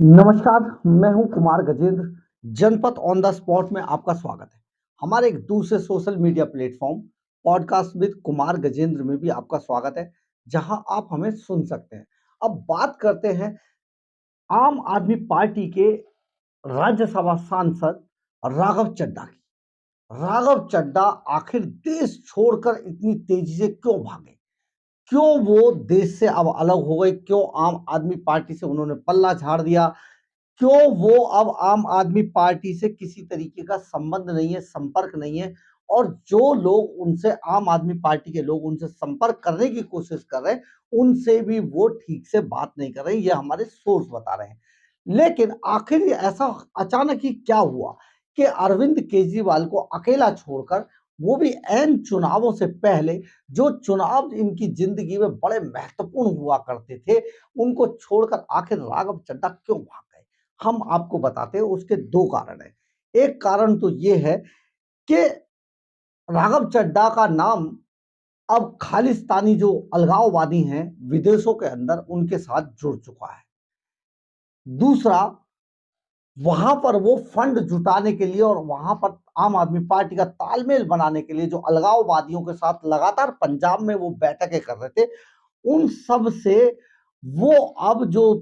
नमस्कार, मैं हूं कुमार गजेंद्र। जनपद ऑन द स्पॉट में आपका स्वागत है। हमारे एक दूसरे social media platform podcast with Kumar Gajendra में भी आपका स्वागत है, जहां आप हमें सुन सकते हैं। अब बात करते हैं आम आदमी पार्टी के राज्यसभा सांसद राघव चड्ढा की। राघव चड्ढा आखिर देश छोड़कर इतनी तेजी से क्यों भागे? क्यों वो देश से अब अलग हो गए? क्यों आम आदमी पार्टी से उन्होंने पल्ला झाड़ दिया? क्यों वो अब आम आदमी पार्टी से किसी तरीके का संबंध नहीं है, संपर्क नहीं है, और जो लोग उनसे आम आदमी पार्टी के लोग उनसे संपर्क करने की कोशिश कर रहे हैं, उनसे भी वो ठीक से बात नहीं कर रहे हैं, ये हमारे सोर्स बता रहे हैं। लेकिन आखिर ये ऐसा अचानक ही क्या हुआ कि अरविंद केजरीवाल को अकेला छोड़कर, वो भी ऐन चुनावों से पहले, जो चुनाव इनकी जिंदगी में बड़े महत्वपूर्ण हुआ करते थे, उनको छोड़कर आखिर राघव चड्ढा क्यों भाग गए? हम आपको बताते हैं उसके दो कारण हैं। एक कारण तो ये है कि राघव चड्ढा का नाम अब खालिस्तानी जो अलगाववादी हैं विदेशों के अंदर, उनके साथ जुड़ चुका है। दूसरा, वहां पर वो फंड जुटाने के लिए और वहां पर आम आदमी पार्टी का तालमेल बनाने के लिए जो अलगाववादियों के साथ लगातार पंजाब में वो बैठकें कर रहे थे, उन सब से वो अब जो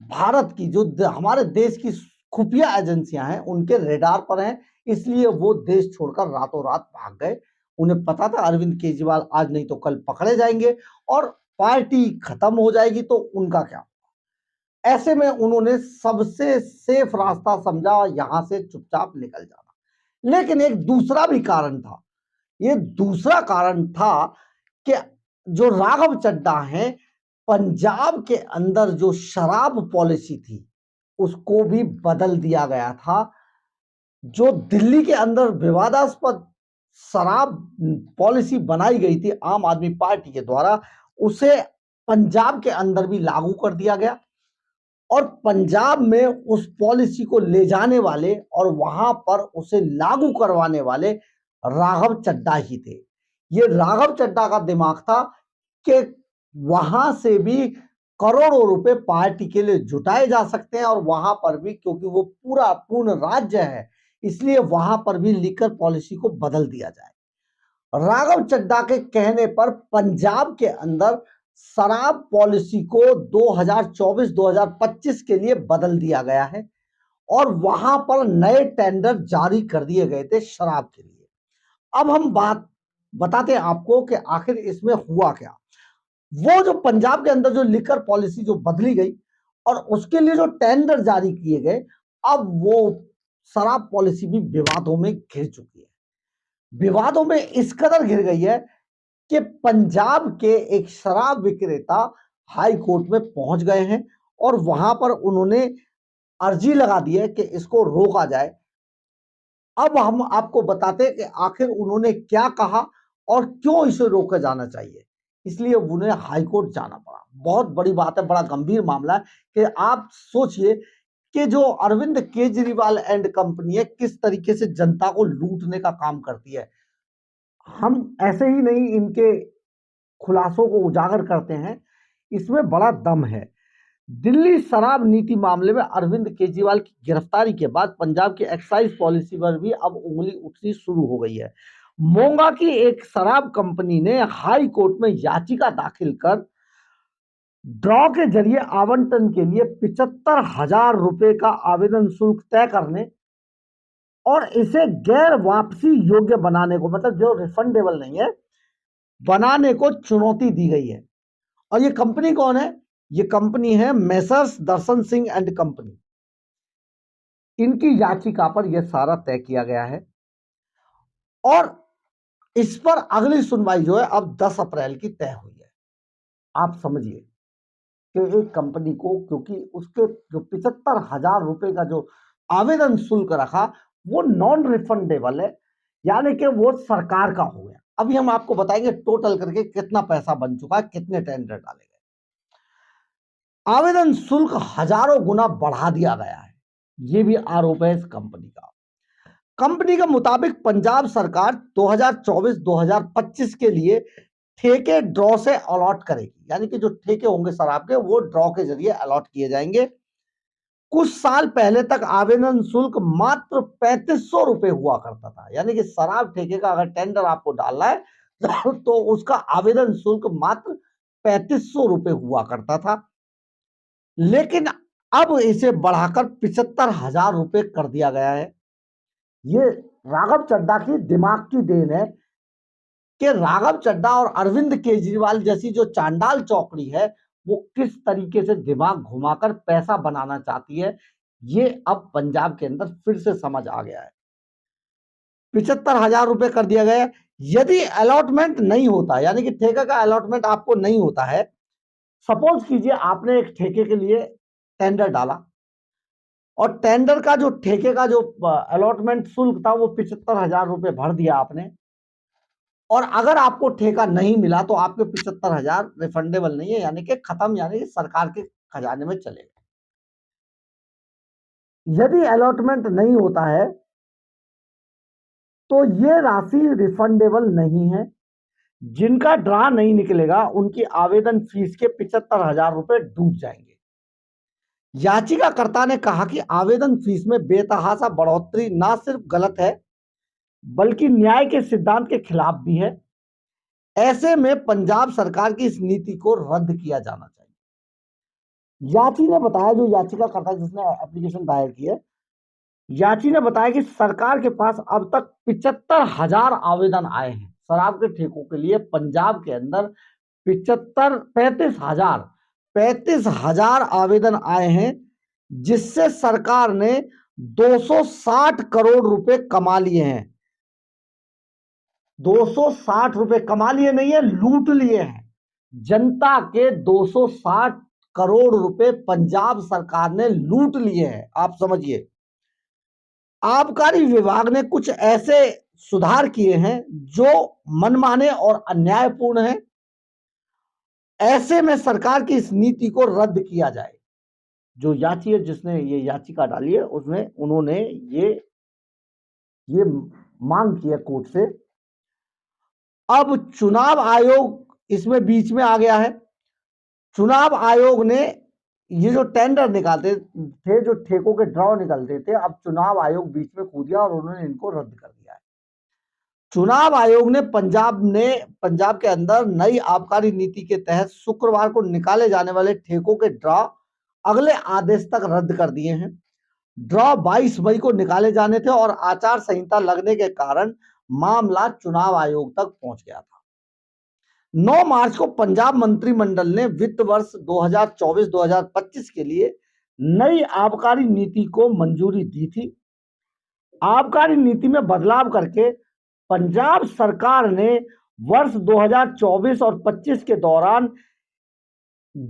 भारत की जो हमारे देश की खुफिया एजेंसियां हैं उनके रेडार पर हैं, इसलिए वो देश छोड़कर रातों रात भाग गए। उन्हें पता था अरविंद केजरीवाल आज नहीं तो कल पकड़े जाएंगे और पार्टी खत्म हो जाएगी, तो उनका क्या? ऐसे में उन्होंने सबसे सेफ रास्ता समझा यहां से चुपचाप निकल जाना। लेकिन एक दूसरा भी कारण था। ये दूसरा कारण था कि जो राघव चड्ढा हैं, पंजाब के अंदर जो शराब पॉलिसी थी उसको भी बदल दिया गया था। जो दिल्ली के अंदर विवादास्पद शराब पॉलिसी बनाई गई थी आम आदमी पार्टी के द्वारा, उसे पंजाब के अंदर भी लागू कर दिया गया और पंजाब में उस पॉलिसी को ले जाने वाले और वहां पर उसे लागू करवाने वाले राघव चड्ढा ही थे। ये राघव चड्ढा का दिमाग था कि वहां से भी करोड़ों रुपए पार्टी के लिए जुटाए जा सकते हैं और वहां पर भी, क्योंकि वो पूरा पूर्ण राज्य है, इसलिए वहां पर भी लिकर पॉलिसी को बदल दिया जाए। राघव चड्ढा के कहने पर पंजाब के अंदर शराब पॉलिसी को 2024-2025 के लिए बदल दिया गया है और वहां पर नए टेंडर जारी कर दिए गए थे शराब के लिए। अब हम बात बताते हैं आपको कि आखिर इसमें हुआ क्या। वो जो पंजाब के अंदर जो लिकर पॉलिसी जो बदली गई और उसके लिए जो टेंडर जारी किए गए, अब वो शराब पॉलिसी भी विवादों में घिर चुकी है। विवादों में इस कदर घिर गई है कि पंजाब के एक शराब विक्रेता हाई कोर्ट में पहुंच गए हैं और वहां पर उन्होंने अर्जी लगा दी है कि इसको रोका जाए। अब हम आपको बताते हैं कि आखिर उन्होंने क्या कहा और क्यों इसे रोका जाना चाहिए, इसलिए उन्हें हाई कोर्ट जाना पड़ा। बहुत बड़ी बात है, बड़ा गंभीर मामला है कि आप सोचिए कि जो अरविंद केजरीवाल एंड कंपनी है किस तरीके से जनता को लूटने का काम करती है। हम ऐसे ही नहीं इनके खुलासों को उजागर करते हैं, इसमें बड़ा दम है। दिल्ली शराब नीति मामले में अरविंद केजरीवाल की गिरफ्तारी के बाद पंजाब की एक्साइज पॉलिसी पर भी अब उंगली उठनी शुरू हो गई है। मोंगा की एक शराब कंपनी ने हाई कोर्ट में याचिका दाखिल कर ड्रॉ के जरिए आवंटन के लिए 75,000 रुपए का आवेदन शुल्क तय करने और इसे गैर वापसी योग्य बनाने को, मतलब जो रिफंडेबल नहीं है, बनाने को चुनौती दी गई है। और ये कंपनी कौन है? ये कंपनी है messrs Darshan Singh and company. इनकी याचिका पर यह सारा तय किया गया है और इस पर अगली सुनवाई जो है अब 10 अप्रैल की तय हुई है। आप समझिए कि एक कंपनी को, क्योंकि उसके जो 75,000 रुपए का जो आवेदन शुल्क रखा वो नॉन रिफंडेबल है, यानी कि वो सरकार का हो गया। अभी हम आपको बताएंगे टोटल करके कितना पैसा बन चुका है, कितने टेंडर डाले गए। आवेदन शुल्क हजारों गुना बढ़ा दिया गया है, ये भी आरोप है इस कंपनी का। कंपनी के मुताबिक पंजाब सरकार 2024-2025 के लिए ठेके ड्रॉ से अलॉट करेगी, यानी कि जो ठेके होंगे शराब के वो ड्रॉ के जरिए अलॉट किए जाएंगे। कुछ साल पहले तक आवेदन शुल्क मात्र 3500 रुपए हुआ करता था। यानी कि शराब ठेके का अगर टेंडर आपको डालना है तो उसका आवेदन शुल्क मात्र 3500 रुपए हुआ करता था। लेकिन अब इसे बढ़ाकर 75,000 रुपए कर दिया गया है। ये राघव चड्ढा की दिमाग की देन है कि राघव चड्ढा और अरविंद केजरीवाल जैसी जो चांडाल चौकड़ी है वो किस तरीके से दिमाग घुमाकर पैसा बनाना चाहती है, ये अब पंजाब के अंदर फिर से समझ आ गया है। 75,000 रुपए कर दिया गया है। यदि अलॉटमेंट नहीं होता, यानी कि ठेके का अलॉटमेंट आपको नहीं होता है, सपोज कीजिए आपने एक ठेके के लिए टेंडर डाला और टेंडर का जो ठेके का जो अलॉटमेंट शुल्क था वो 75,000 रुपए भर दिया आपने, और अगर आपको ठेका नहीं मिला तो आपके 75,000 रिफंडेबल नहीं है, यानी कि खत्म, यानी कि सरकार के खजाने में चले गए। यदि अलॉटमेंट नहीं होता है तो ये राशि रिफंडेबल नहीं है। जिनका ड्रा नहीं निकलेगा उनकी आवेदन फीस के 75,000 रुपए डूब जाएंगे। याचिकाकर्ता ने कहा कि आवेदन फीस में बेतहाशा बढ़ोतरी न सिर्फ गलत है बल्कि न्याय के सिद्धांत के खिलाफ भी है। ऐसे में पंजाब सरकार की इस नीति को रद्द किया जाना चाहिए। याची ने बताया, जो याचिकाकर्ता जिसने एप्लीकेशन दायर की है, याची ने बताया कि सरकार के पास अब तक 75,000 आवेदन आए हैं शराब के ठेकों के लिए। पंजाब के अंदर 35,000 आवेदन आए हैं, जिससे सरकार ने 260 करोड़ रुपए कमा लिए हैं। 260 रुपए कमा लिए नहीं है, लूट लिए हैं। जनता के 260 करोड़ रुपए पंजाब सरकार ने लूट लिए हैं। आप समझिए, आबकारी विभाग ने कुछ ऐसे सुधार किए हैं जो मनमाने और अन्यायपूर्ण हैं। ऐसे में सरकार की इस नीति को रद्द किया जाए। जो याची है, जिसने ये याचिका डाली है, उसमें उन्होंने ये मांग की है कोर्ट से। अब चुनाव आयोग इसमें बीच में आ गया है। चुनाव आयोग ने ये जो टेंडर निकालते थे, जो ठेकों के ड्रॉ निकलते थे, अब चुनाव आयोग बीच में कूद गया और उन्होंने इनको रद्द कर दिया है। चुनाव आयोग ने पंजाब के अंदर नई आबकारी नीति के तहत शुक्रवार को निकाले जाने वाले ठेकों के ड्रॉ अगले आदेश तक रद्द कर दिए हैं। ड्रॉ 22 मई को निकाले जाने थे और आचार संहिता लगने के कारण मामला चुनाव आयोग तक पहुंच गया था। 9 मार्च को पंजाब मंत्रिमंडल ने वित्त वर्ष 2024-2025 के लिए नई आबकारी नीति को मंजूरी दी थी। आबकारी नीति में बदलाव करके पंजाब सरकार ने वर्ष 2024 और 25 के दौरान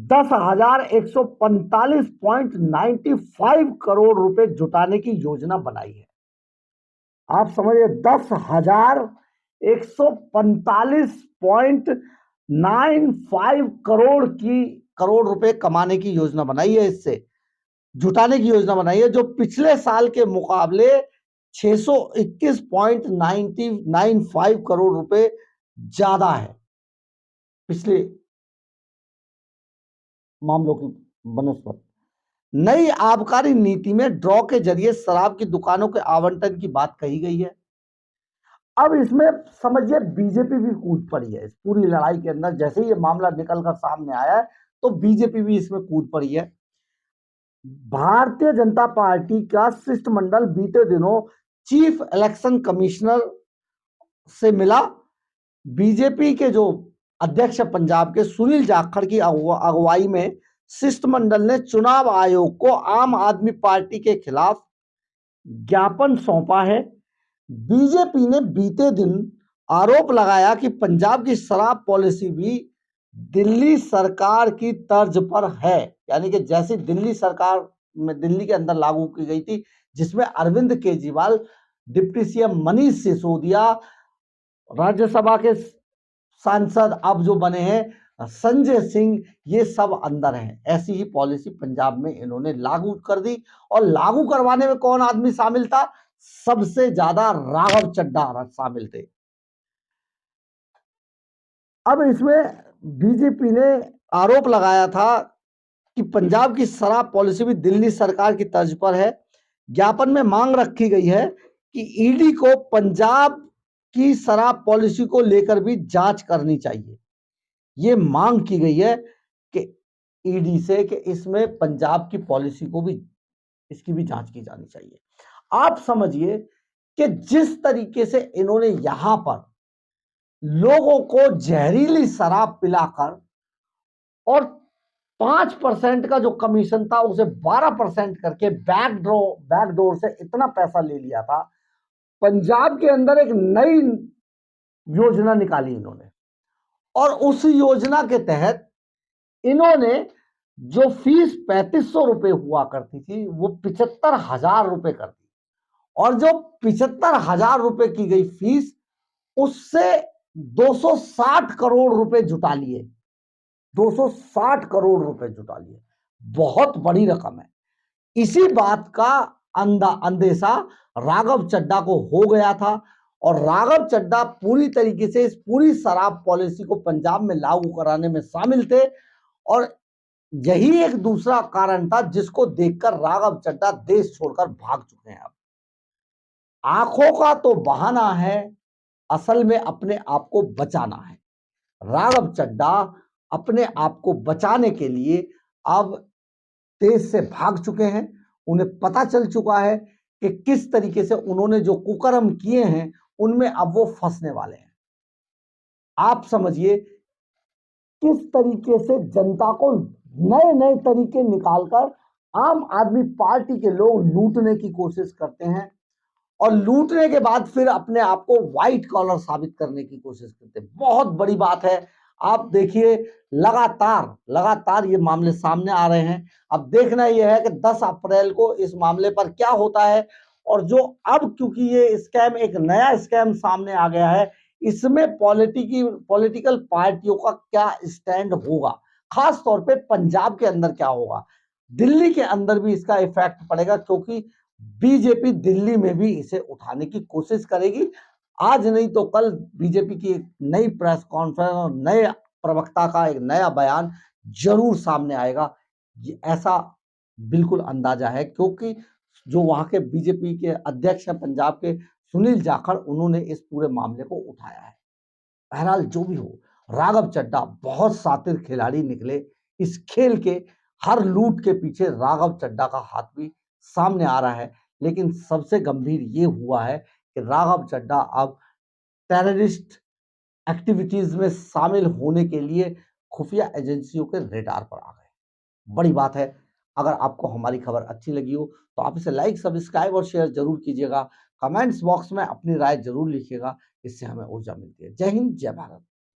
10,145.95 करोड़ रुपए जुटाने की योजना बनाई है। आप समझिए, 10,145.95 करोड़ रुपए कमाने की योजना बनाई है, इससे जुटाने की योजना बनाई है, जो पिछले साल के मुकाबले 621.95 करोड़ रुपए ज्यादा है पिछले मामलों की बनस्पत। नई आबकारी नीति में ड्रॉ के जरिए शराब की दुकानों के आवंटन की बात कही गई है। अब इसमें समझिए बीजेपी भी कूद पड़ी है इस पूरी लड़ाई के अंदर। जैसे ही ये मामला निकलकर सामने आया है तो बीजेपी भी इसमें कूद पड़ी है। भारतीय जनता पार्टी का शिष्टमंडल बीते दिनों चीफ इलेक्शन कमिश्नर से मिला। बीजेपी के जो अध्यक्ष पंजाब के सुनील जाखड़ की अगुवाई में शिष्टमंडल ने चुनाव आयोग को आम आदमी पार्टी के खिलाफ ज्ञापन सौंपा है। बीजेपी ने बीते दिन आरोप लगाया कि पंजाब की शराब पॉलिसी भी दिल्ली सरकार की तर्ज पर है, यानी कि जैसी दिल्ली सरकार में दिल्ली के अंदर लागू की गई थी, जिसमें अरविंद केजरीवाल, डिप्टी सीएम मनीष सिसोदिया, राज्यसभा के सांसद अब जो बने हैं संजय सिंह, ये सब अंदर हैं। ऐसी ही पॉलिसी पंजाब में इन्होंने लागू कर दी। और लागू करवाने में कौन आदमी शामिल था? सबसे ज्यादा राघव चड्ढा शामिल थे। अब इसमें बीजेपी ने आरोप लगाया था कि पंजाब की शराब पॉलिसी भी दिल्ली सरकार की तर्ज पर है। ज्ञापन में मांग रखी गई है कि ईडी को पंजाब की शराब पॉलिसी को लेकर भी जांच करनी चाहिए। ये मांग की गई है कि ईडी से कि इसमें पंजाब की पॉलिसी को भी, इसकी भी जांच की जानी चाहिए। आप समझिए कि जिस तरीके से इन्होंने यहां पर लोगों को जहरीली शराब पिलाकर और 5% का जो कमीशन था उसे 12% करके बैकडोर से इतना पैसा ले लिया था। पंजाब के अंदर एक नई योजना निकाली इन्होंने और उस योजना के तहत इन्होंने जो फीस 3500 रुपए हुआ करती थी वो 75,000 रुपए कर दी और जो 75,000 रुपए की गई फीस उससे 260 करोड़ रुपए जुटा लिए। 260 करोड़ रुपए जुटा लिए, बहुत बड़ी रकम है। इसी बात का अंदेशा राघव चड्ढा को हो गया था और राघव चड्ढा पूरी तरीके से इस पूरी शराब पॉलिसी को पंजाब में लागू कराने में शामिल थे और यही एक दूसरा कारण था जिसको देखकर राघव चड्ढा देश छोड़कर भाग चुके हैं। अब आंखों का तो बहाना है, असल में अपने आप को बचाना है। राघव चड्ढा अपने आप को बचाने के लिए अब देश से भाग चुके हैं। उन्हें पता चल चुका है कि किस तरीके से उन्होंने जो कुकर्म किए हैं उनमें अब वो फंसने वाले हैं। आप समझिए किस तरीके से जनता को नए नए तरीके निकालकर आम आदमी पार्टी के लोग लूटने की कोशिश करते हैं और लूटने के बाद फिर अपने आप को व्हाइट कॉलर साबित करने की कोशिश करते हैं। बहुत बड़ी बात है। आप देखिए लगातार ये मामले सामने आ रहे हैं। अब देखना यह है कि 10 अप्रैल को इस मामले पर क्या होता है और जो अब क्योंकि ये स्कैम एक नया स्कैम सामने आ गया है, इसमें पॉलिटिकल पार्टियों का क्या स्टैंड होगा, खास तौर पे पंजाब के अंदर क्या होगा, दिल्ली के अंदर भी इसका इफेक्ट पड़ेगा क्योंकि बीजेपी दिल्ली में भी इसे उठाने की कोशिश करेगी। आज नहीं तो कल बीजेपी की एक नई प्रेस कॉन्फ्रेंस और नए प्रवक्ता का एक नया बयान जरूर सामने आएगा, ये ऐसा बिल्कुल अंदाजा है क्योंकि जो वहां के बीजेपी के अध्यक्ष हैं पंजाब के सुनील जाखड़, उन्होंने इस पूरे मामले को उठाया है। बहरहाल जो भी हो, राघव चड्ढा बहुत शातिर खिलाड़ी निकले। इस खेल के हर लूट के पीछे राघव चड्ढा का हाथ भी सामने आ रहा है, लेकिन सबसे गंभीर ये हुआ है कि राघव चड्ढा अब टेररिस्ट एक्टिविटीज में शामिल होने के लिए खुफिया एजेंसियों के रेडार पर आ गए। बड़ी बात है। अगर आपको हमारी खबर अच्छी लगी हो तो आप इसे लाइक, सब्सक्राइब और शेयर जरूर कीजिएगा। कमेंट्स बॉक्स में अपनी राय जरूर लिखिएगा, इससे हमें ऊर्जा मिलती है। जय हिंद, जय भारत।